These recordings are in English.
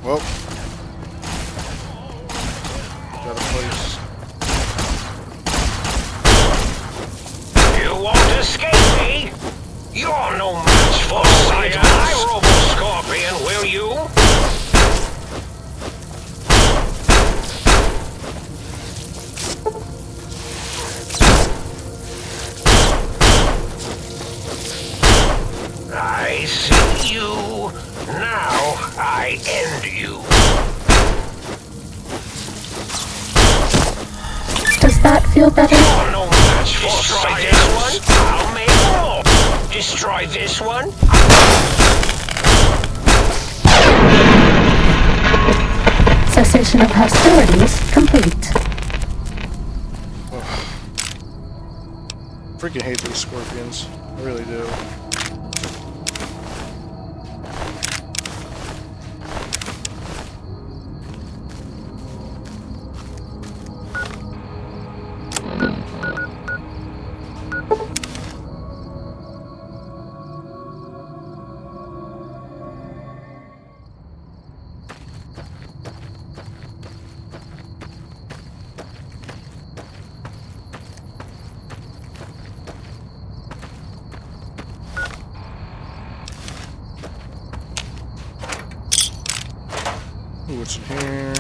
Well, got a place. You won't escape me! You're no match for sight of my robo-scorpion, will you? I see you. Now I end you. Does that feel better? You're no match for Destroy this one. I'll make more. Destroy this one. Cessation of hostilities complete. Freaking hate these scorpions. I really do. Ooh, what's in here?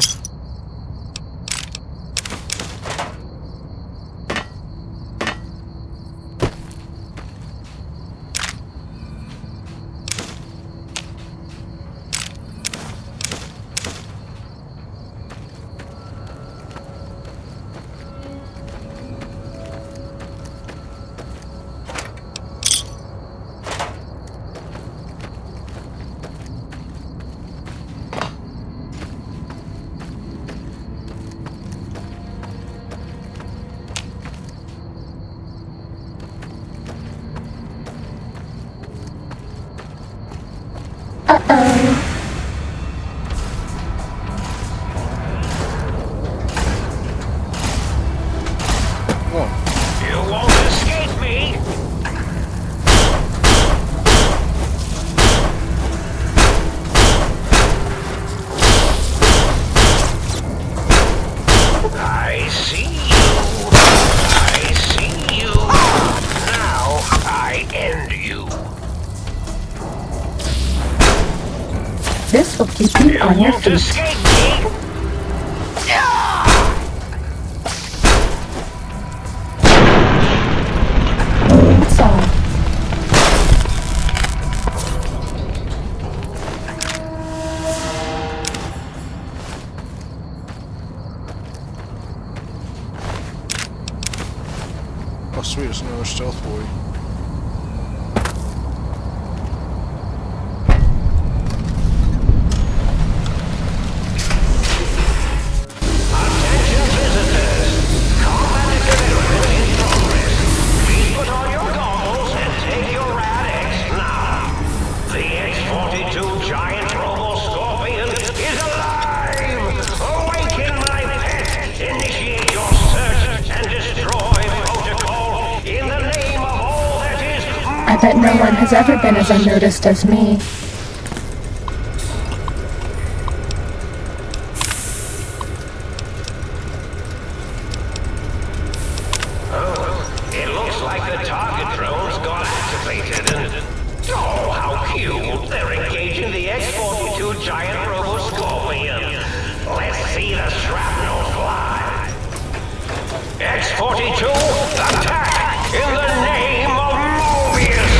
Uh-oh. You won't escape me. I see you. I see you. Now I end you. This will keep you You on your won't feet. escape me. That's all. Oh, sweet, it's another stealth boy. Attention visitors. Combat experiment in progress. Please put on your goggles and take your rad-X now. The X-42 giant robo-scorpion is alive! Awaken my pet! Initiate your search and destroy protocol in the name of all that is I bet no one has ever been as unnoticed as me. It looks like the target drones got activated and... Oh, how cute! They're engaging the X-42 giant robo-scorpion. Let's see the shrapnel fly. X-42, attack in the name of Mobius!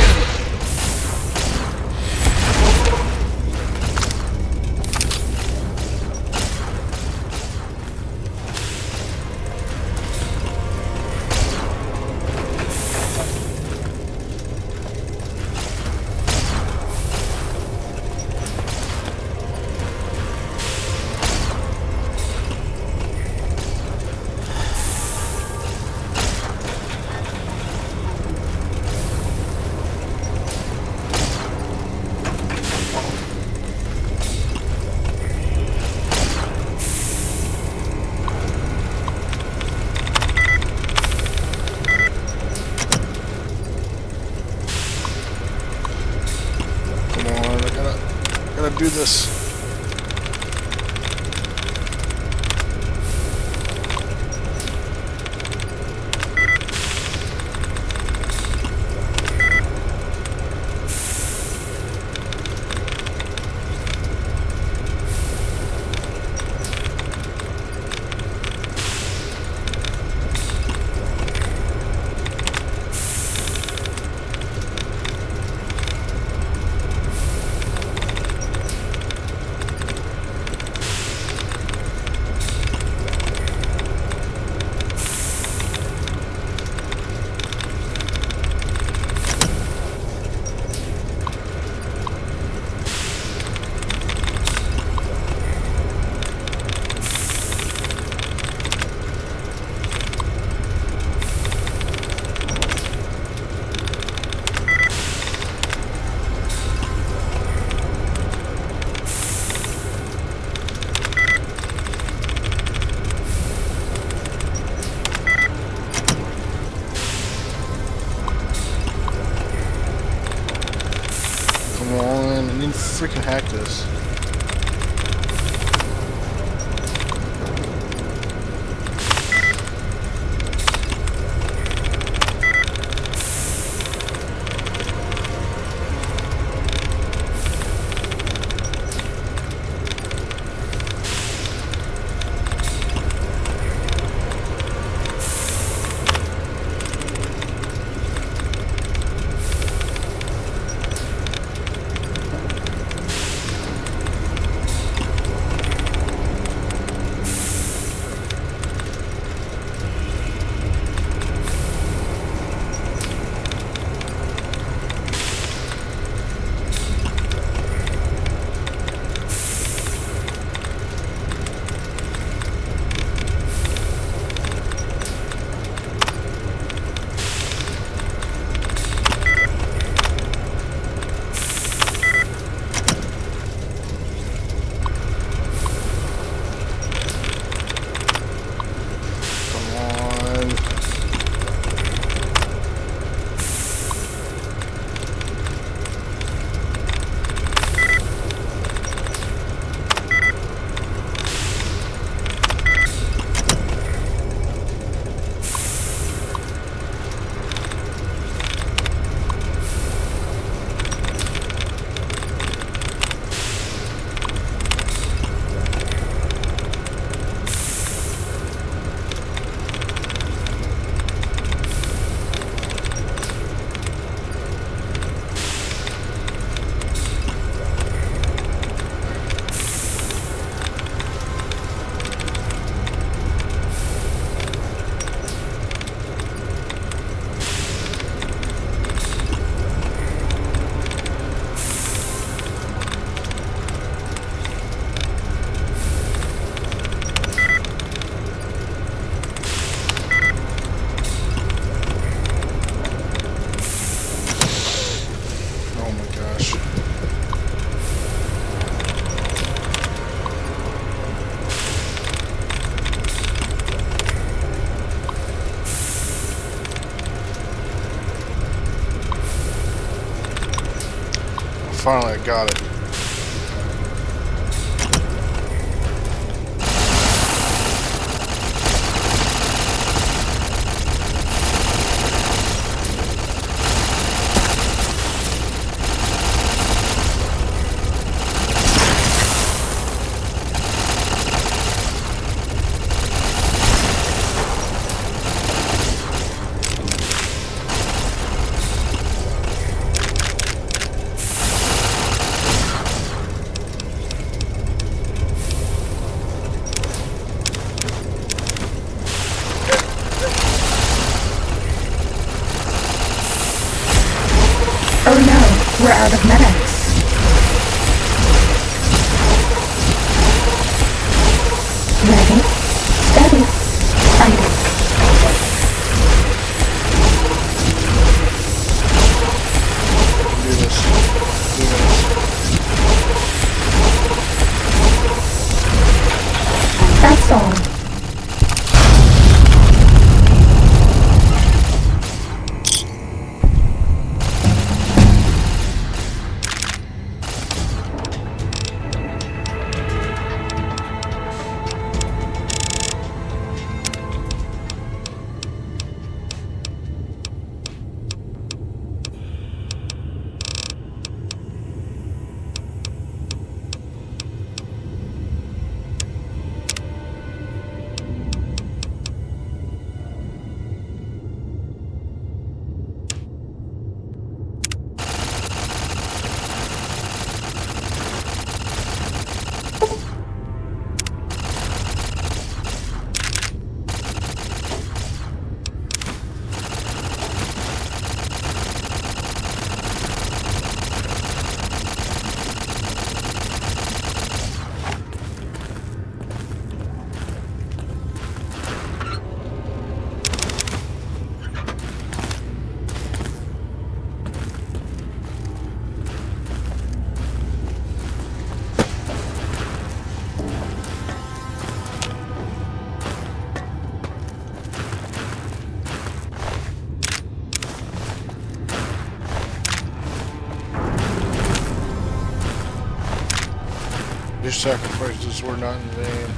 Come on, I gotta do this. need to freaking hack this. Finally, I got it. Oh no, we're out of medics. Ready, steady, fighting. Do this. Do this. That's all. Your sacrifices were not in vain.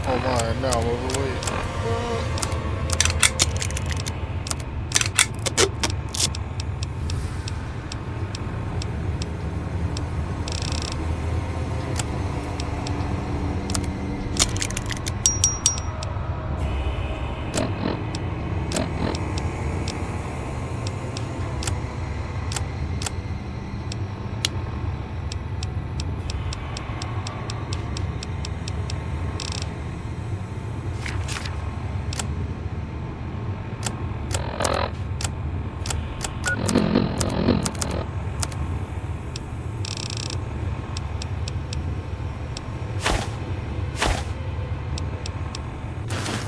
Oh my, now I'm overweight.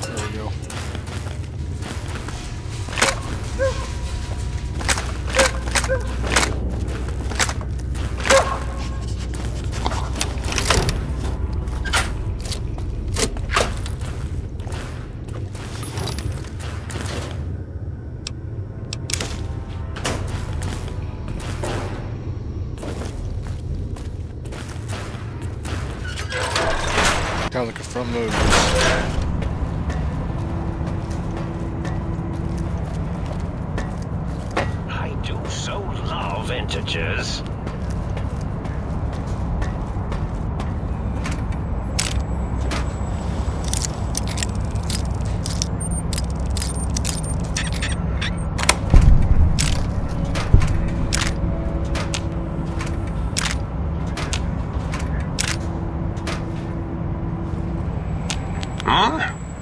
There we go. Kind of like a front move. I do so love integers.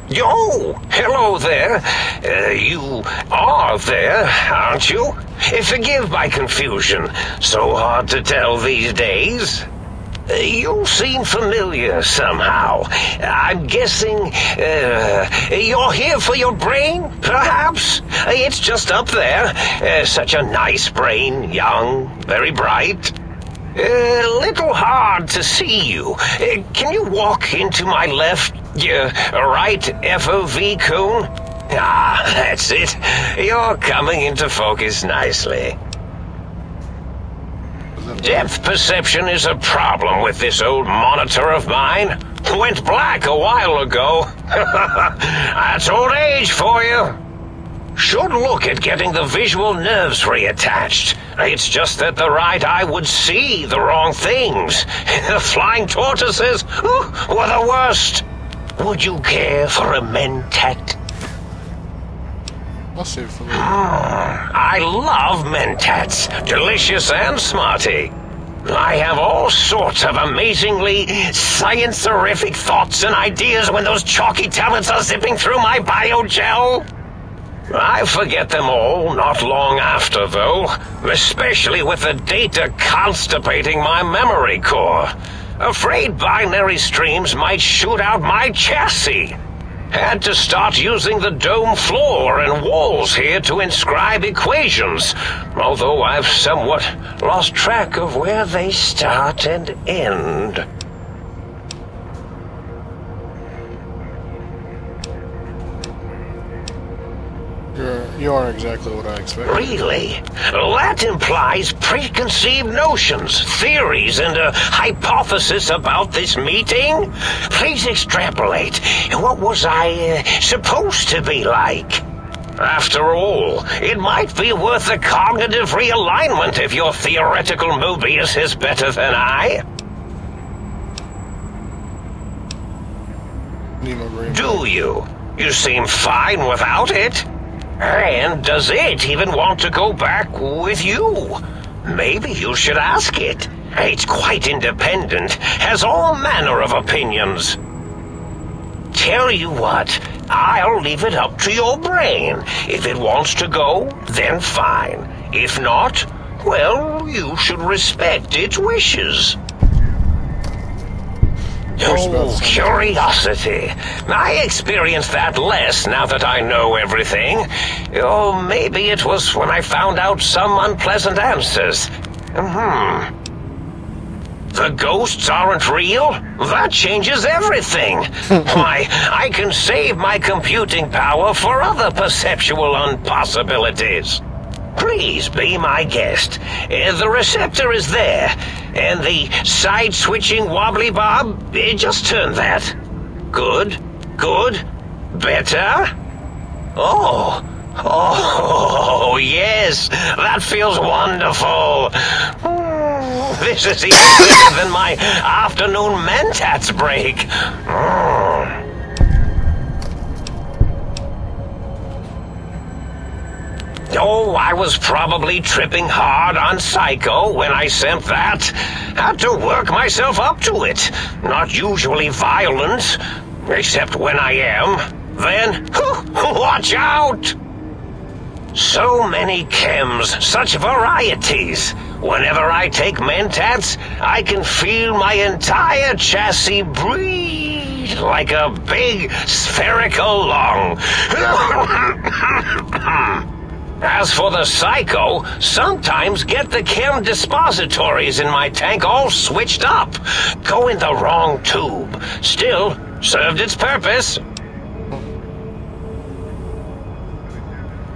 Yo, hello there. You are there, aren't you? Forgive my confusion. So hard to tell these days. You seem familiar somehow. I'm guessing you're here for your brain, perhaps? It's just up there. Such a nice brain, young, very bright. A little hard to see you. Can you walk into my left, right FOV cone? Ah, that's it. You're coming into focus nicely. Depth perception is a problem with this old monitor of mine. Went black a while ago. That's old age for you. Should look at getting the visual nerves reattached. It's just that the right eye would see the wrong things. The flying tortoises were the worst. Would you care for a mentat? I'll save it for later. I love mentats. Delicious and smarty. I have all sorts of amazingly science-terrific thoughts and ideas when those chalky tablets are zipping through my biogel. I forget them all not long after, though, especially with the data constipating my memory core. Afraid binary streams might shoot out my chassis. Had to start using the dome floor and walls here to inscribe equations, although I've somewhat lost track of where they start and end. You are exactly what I expected. Really? That implies preconceived notions, theories, and a hypothesis about this meeting? Please extrapolate. What was I supposed to be like? After all, it might be worth a cognitive realignment if your theoretical Mobius is better than I. Need my brain. Do you? You seem fine without it. And does it even want to go back with you? Maybe you should ask it. It's quite independent, has all manner of opinions. Tell you what, I'll leave it up to your brain. If it wants to go, then fine. If not, well, you should respect its wishes. course about Oh, the same curiosity. I experience that less now that I know everything. Or maybe it was when I found out some unpleasant answers. The ghosts aren't real? That changes everything. Why, I can save my computing power for other perceptual impossibilities. Please be my guest. The receptor is there, and the side-switching wobbly bob, just turn that. Good, good, better. Oh, yes, that feels wonderful. This is even better than my afternoon mentats break. Oh, I was probably tripping hard on Psycho when I sent that. Had to work myself up to it. Not usually violent, except when I am. Then, watch out! So many chems, such varieties. Whenever I take mentats, I can feel my entire chassis breathe like a big spherical lung. As for the Psycho, sometimes get the chem dispositories in my tank all switched up. Go in the wrong tube. Still, served its purpose.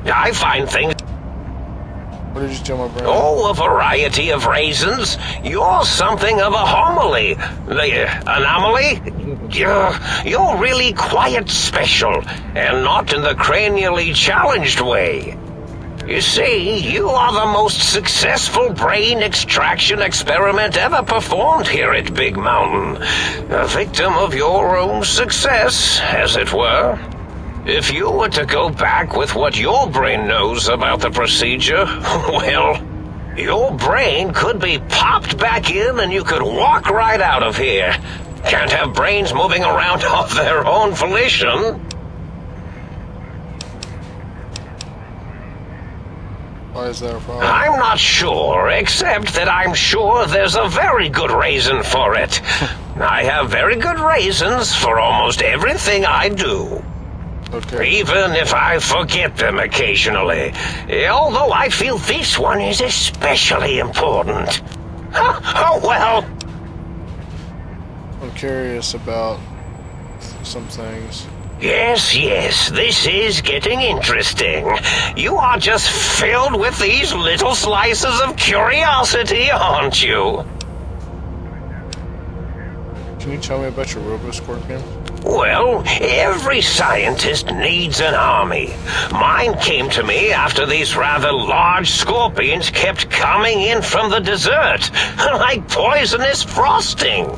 I find things... What did you tell my brain? Oh, a variety of raisins. You're something of a homily. Anomaly? You're really quite special, and not in the cranially challenged way. You see, you are the most successful brain extraction experiment ever performed here at Big Mountain. A victim of your own success, as it were. If you were to go back with what your brain knows about the procedure, well, your brain could be popped back in and you could walk right out of here. Can't have brains moving around of their own volition. Why is that a problem? I'm not sure, except that I'm sure there's a very good reason for it. I have very good reasons for almost everything I do. Okay. Even if I forget them occasionally. Although I feel this one is especially important. Oh, well. I'm curious about some things. Yes, this is getting interesting. You are just filled with these little slices of curiosity, aren't you? Can you tell me about your robo scorpion? Well, every scientist needs an army. Mine came to me after these rather large scorpions kept coming in from the desert, like poisonous frosting.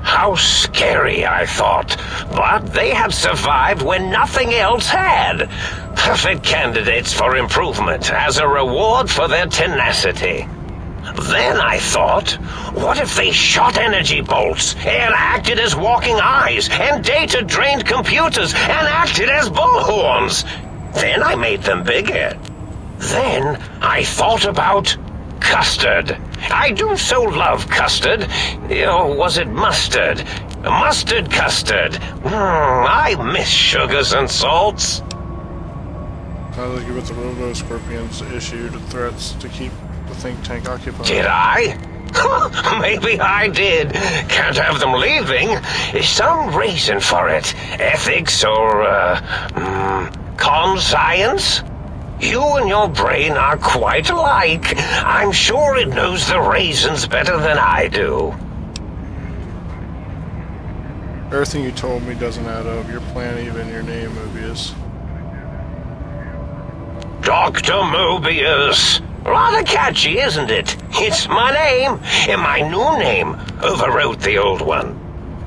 How scary, I thought, but they had survived when nothing else had. Perfect candidates for improvement as a reward for their tenacity. Then I thought, what if they shot energy bolts and acted as walking eyes and data-drained computers and acted as bullhorns? Then I made them bigger. Then I thought about custard. I do so love custard. Or was it mustard? Mustard custard. I miss sugars and salts. How did you with the robo scorpions issued threats to keep the think tank occupied? Did I? Maybe I did. Can't have them leaving. Some reason for it. Ethics or, science? You and your brain are quite alike. I'm sure it knows the reasons better than I do. Everything you told me doesn't add up. Your plan, even your name, Mobius. Dr. Mobius. Rather catchy, isn't it? It's my name, and my new name overwrote the old one.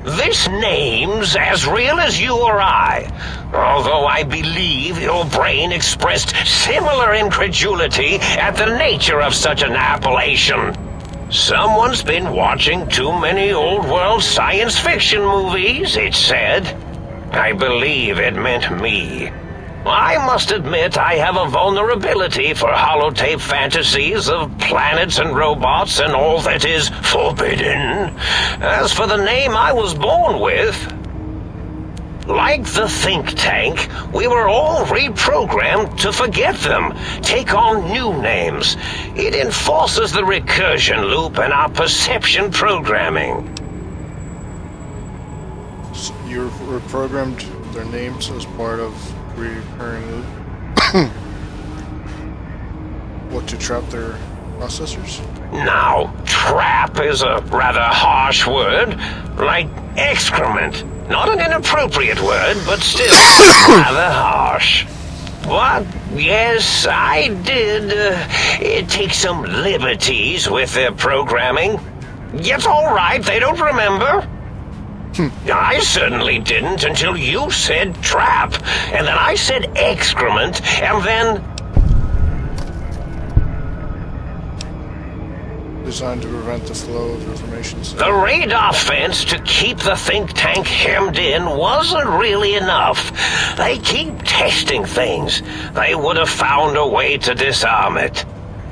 This name's as real as you or I, although I believe your brain expressed similar incredulity at the nature of such an appellation. Someone's been watching too many old-world science fiction movies, it said. I believe it meant me. I must admit I have a vulnerability for holotape fantasies of planets and robots and all that is forbidden. As for the name I was born with, like the think tank, we were all reprogrammed to forget them, take on new names. It enforces the recursion loop in our perception programming. So you were programmed their names as part of recurring loop. What, to trap their processors? Now, trap is a rather harsh word, like excrement. Not an inappropriate word, but still rather harsh. But, yes, I did take some liberties with their programming. It's all right, they don't remember. I certainly didn't until you said trap, and then I said excrement, and then... Designed to prevent the flow of information. The radar fence to keep the think tank hemmed in wasn't really enough. They keep testing things. They would have found a way to disarm it.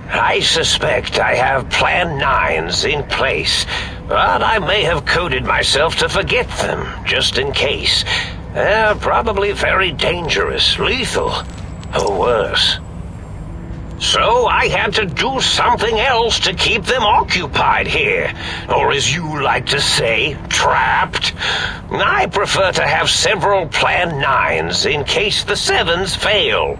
I suspect I have Plan 9s in place, but I may have coded myself to forget them, just in case. They're probably very dangerous, lethal, or worse. So I had to do something else to keep them occupied here, or as you like to say, trapped. I prefer to have several Plan 9s in case the 7s fail.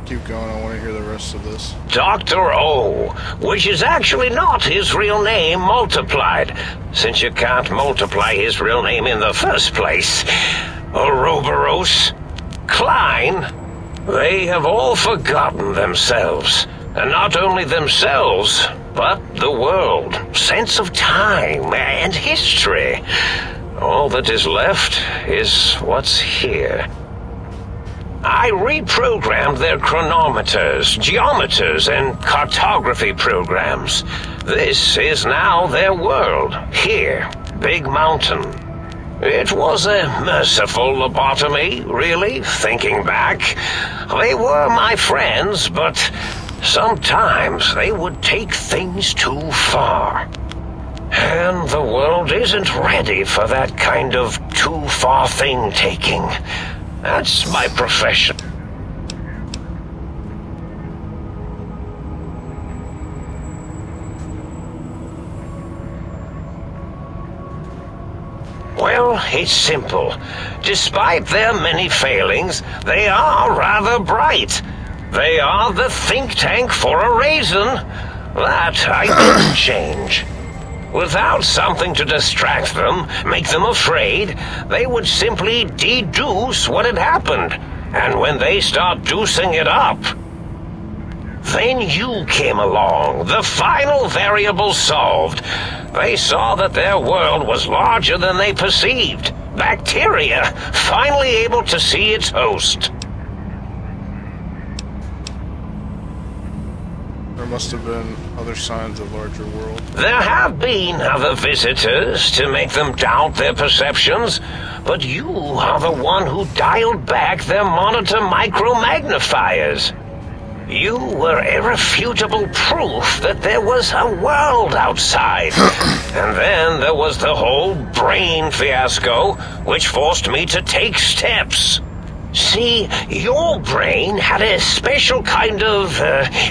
Keep going, I want to hear the rest of this. Dr. O, which is actually not his real name multiplied, since you can't multiply his real name in the first place. Ouroboros, Klein, they have all forgotten themselves. And not only themselves, but the world, sense of time, and history. All that is left is what's here. I reprogrammed their chronometers, geometers, and cartography programs. This is now their world, here, Big Mountain. It was a merciful lobotomy, really, thinking back. They were my friends, but sometimes they would take things too far. And the world isn't ready for that kind of too-far thing-taking. That's my profession. Well, it's simple. Despite their many failings, they are rather bright. They are the think tank for a reason. That I didn't change. Without something to distract them, make them afraid, they would simply deduce what had happened. And when they start deucing it up, then you came along, the final variable solved. They saw that their world was larger than they perceived. Bacteria, finally able to see its host. There must have been other signs of larger world. There have been other visitors to make them doubt their perceptions, but you are the one who dialed back their monitor micro-magnifiers. You were irrefutable proof that there was a world outside. And then there was the whole brain fiasco, which forced me to take steps. See, your brain had a special kind of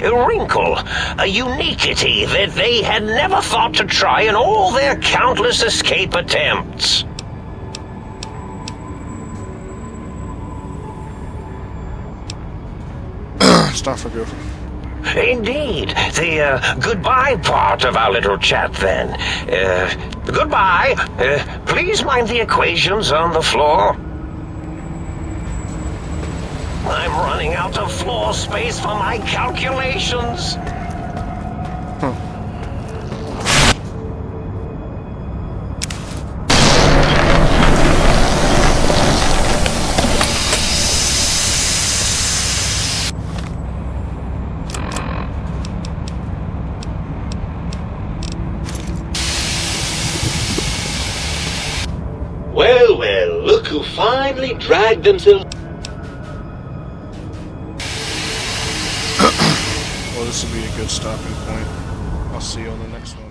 wrinkle, a uniquity that they had never thought to try in all their countless escape attempts. It's not for good. Indeed. The goodbye part of our little chat then. Goodbye. Please mind the equations on the floor. I'm running out of floor space for my calculations. Well, well, look who finally dragged themselves... Well, this will be a good stopping point. I'll see you on the next one.